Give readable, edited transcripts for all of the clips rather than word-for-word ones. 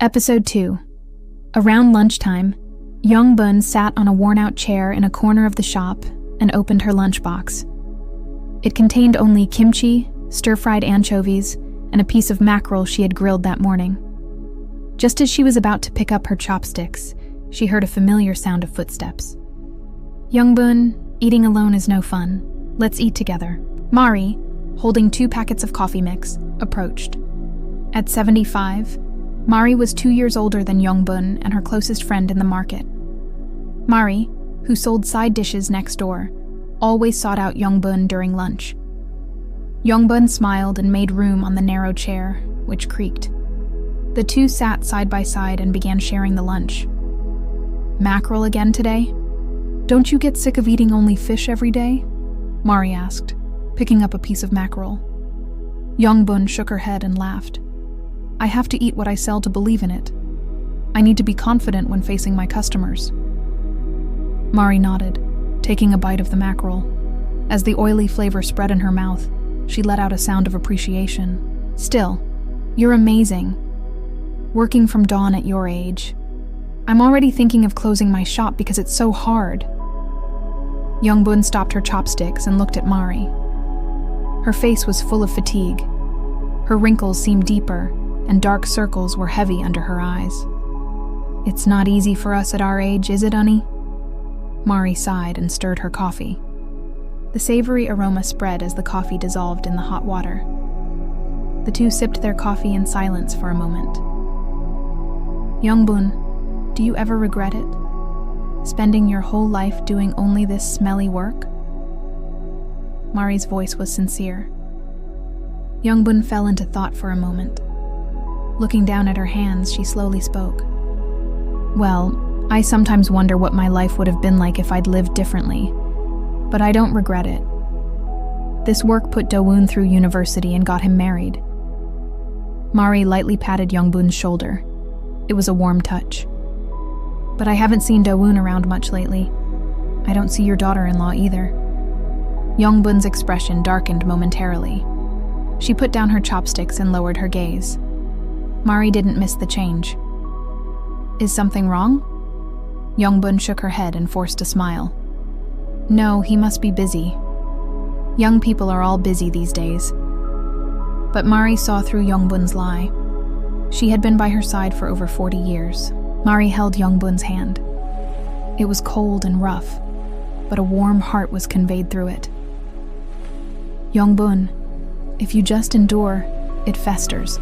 Episode 2. Around lunchtime, Young-bun sat on a worn-out chair in a corner of the shop and opened her lunchbox. It contained only kimchi, stir-fried anchovies, and a piece of mackerel she had grilled that morning. Just as she was about to pick up her chopsticks, she heard a familiar sound of footsteps. "Young-bun, eating alone is no fun. Let's eat together." Mari, holding 2 packets of coffee mix, approached. At 75, Mari was 2 years older than Young-bun and her closest friend in the market. Mari, who sold side dishes next door, always sought out Young-bun during lunch. Young-bun smiled and made room on the narrow chair, which creaked. The two sat side by side and began sharing the lunch. "Mackerel again today? Don't you get sick of eating only fish every day?" Mari asked, picking up a piece of mackerel. Young-bun shook her head and laughed. "I have to eat what I sell to believe in it. I need to be confident when facing my customers." Mari nodded, taking a bite of the mackerel. As the oily flavor spread in her mouth, she let out a sound of appreciation. "Still, you're amazing. Working from dawn at your age. I'm already thinking of closing my shop because it's so hard." Young-bun stopped her chopsticks and looked at Mari. Her face was full of fatigue. Her wrinkles seemed deeper, and dark circles were heavy under her eyes. "It's not easy for us at our age, is it, honey?" Mari sighed and stirred her coffee. The savory aroma spread as the coffee dissolved in the hot water. The two sipped their coffee in silence for a moment. "Young-bun, do you ever regret it? Spending your whole life doing only this smelly work?" Mari's voice was sincere. Young-bun fell into thought for a moment. Looking down at her hands, she slowly spoke. "Well, I sometimes wonder what my life would have been like if I'd lived differently, but I don't regret it. This work put Do-woon through university and got him married." Mari lightly patted Young-bun's shoulder. It was a warm touch. "But I haven't seen Do-woon around much lately. I don't see your daughter-in-law either." Young-bun's expression darkened momentarily. She put down her chopsticks and lowered her gaze. Mari didn't miss the change. "Is something wrong?" Young-bun shook her head and forced a smile. "No, he must be busy. Young people are all busy these days." But Mari saw through Young-bun's lie. She had been by her side for over 40 years. Mari held Young-bun's hand. It was cold and rough, but a warm heart was conveyed through it. "Young-bun, if you just endure, it festers.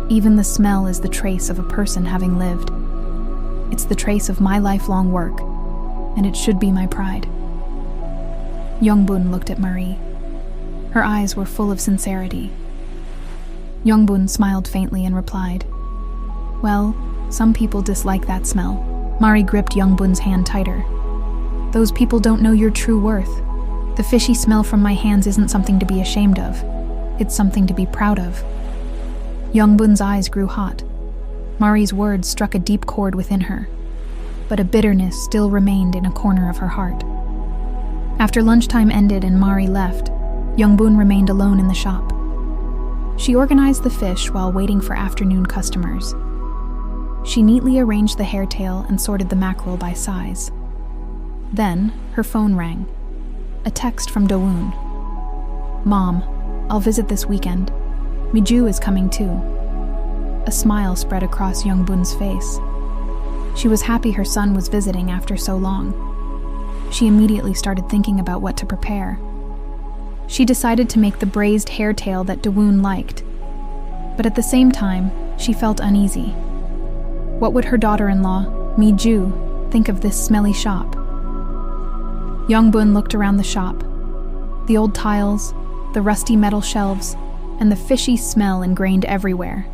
Even the smell is the trace of a person having lived. It's the trace of my lifelong work, and it should be my pride." Young-bun looked at Mari. Her eyes were full of sincerity. Young-bun smiled faintly and replied, "Well, some people dislike that smell." Mari gripped Young-bun's hand tighter. "Those people don't know your true worth. The fishy smell from my hands isn't something to be ashamed of. It's something to be proud of." Young-bun's eyes grew hot. Mari's words struck a deep chord within her, but a bitterness still remained in a corner of her heart. After lunchtime ended and Mari left, Young-bun remained alone in the shop. She organized the fish while waiting for afternoon customers. She neatly arranged the hairtail and sorted the mackerel by size. Then, her phone rang. A text from Do-woon. "Mom, I'll visit this weekend. Mi-ju is coming too." A smile spread across Young-bun's face. She was happy her son was visiting after so long. She immediately started thinking about what to prepare. She decided to make the braised hairtail that Do-woon liked, but at the same time, she felt uneasy. What would her daughter-in-law, Mi-ju, think of this smelly shop? Young-bun looked around the shop. The old tiles, the rusty metal shelves, and the fishy smell ingrained everywhere.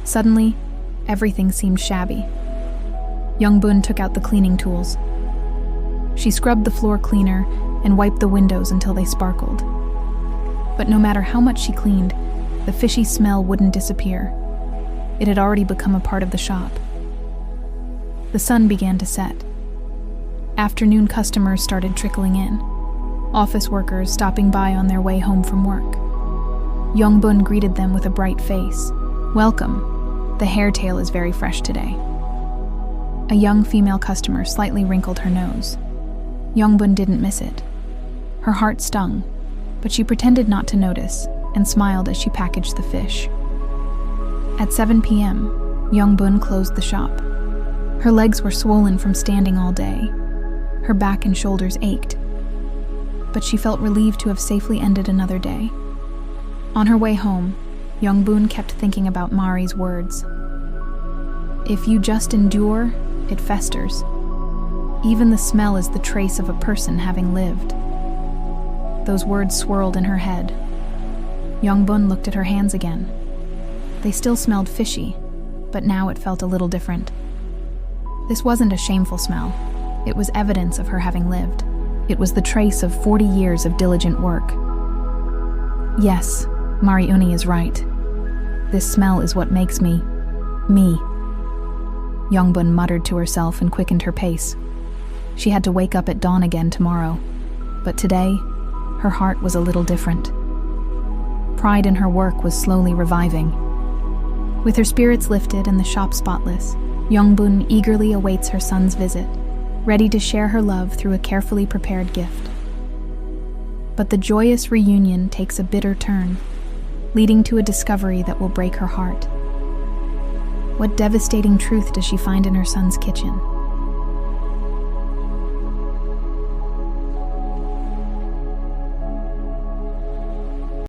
Suddenly, everything seemed shabby. Young-bun took out the cleaning tools. She scrubbed the floor cleaner and wiped the windows until they sparkled. But no matter how much she cleaned, the fishy smell wouldn't disappear. It had already become a part of the shop. The sun began to set. Afternoon customers started trickling in, office workers stopping by on their way home from work. Young-bun greeted them with a bright face. "Welcome. The hair tail is very fresh today." A young female customer slightly wrinkled her nose. Youngbun didn't miss it. Her heart stung, but she pretended not to notice and smiled as she packaged the fish. At 7 p.m., Youngbun closed the shop. Her legs were swollen from standing all day. Her back and shoulders ached, but she felt relieved to have safely ended another day. On her way home, Youngbun kept thinking about Mari's words. "If you just endure, it festers. Even the smell is the trace of a person having lived." Those words swirled in her head. Youngbun looked at her hands again. They still smelled fishy, but now it felt a little different. This wasn't a shameful smell. It was evidence of her having lived. It was the trace of 40 years of diligent work. Yes, Mari Uni is right. This smell is what makes me, me. Youngbun muttered to herself and quickened her pace. She had to wake up at dawn again tomorrow, but today, her heart was a little different. Pride in her work was slowly reviving. With her spirits lifted and the shop spotless, Youngbun eagerly awaits her son's visit, ready to share her love through a carefully prepared gift. But the joyous reunion takes a bitter turn, leading to a discovery that will break her heart. What devastating truth does she find in her son's kitchen?